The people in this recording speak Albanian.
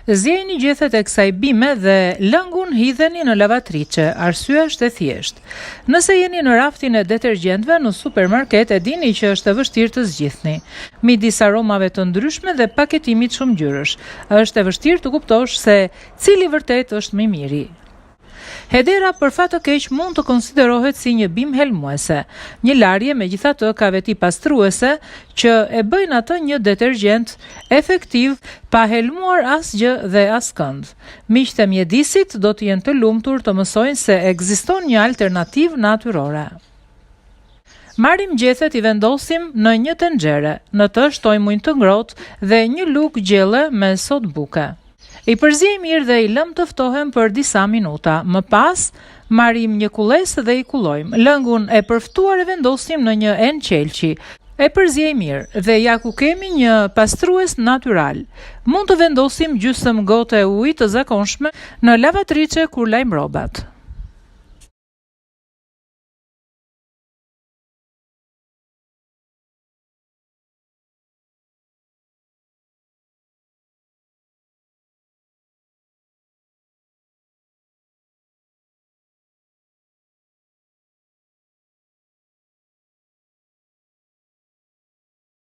Zjeni gjethet e kësaj bime dhe lëngun hidheni në lavatriçe. Arsyeja është e thjeshtë. Nëse jeni në raftin e detergjentëve në supermarket, e dini që është e vështirë të zgjidhni. Midis aromave të ndryshme dhe paketimit shumë ngjyrësh, është e vështirë të kuptosh se cili vërtet është më i miri. Hedera për fat të keq mund të konsiderohet si një bimë helmuese. Një larje megjithatë ka veti pastruese që e bëjnë atë një detergjent efektiv pa helmuar asgjë dhe askënd. Miqtë e mjedisit do të jenë të lumtur të mësojnë se ekziston një alternativë natyrore. Marrim gjethet i vendosim në një tenxhere, në të shtojmë ujë të ngrohtë dhe një lugë gjelle me sodë buke. I përziejmë mirë dhe i lëm të ftohen për disa minuta. Më pas, marrim një kulesë dhe i kullojmë. Lëngun e përftuar e vendosim në një enë qelçi. E përziejmë mirë dhe ja ku kemi një pastrues natyral. Mund të vendosim gjysmë gote ujë të zakonshme në lavatriçe kur lajm rrobat.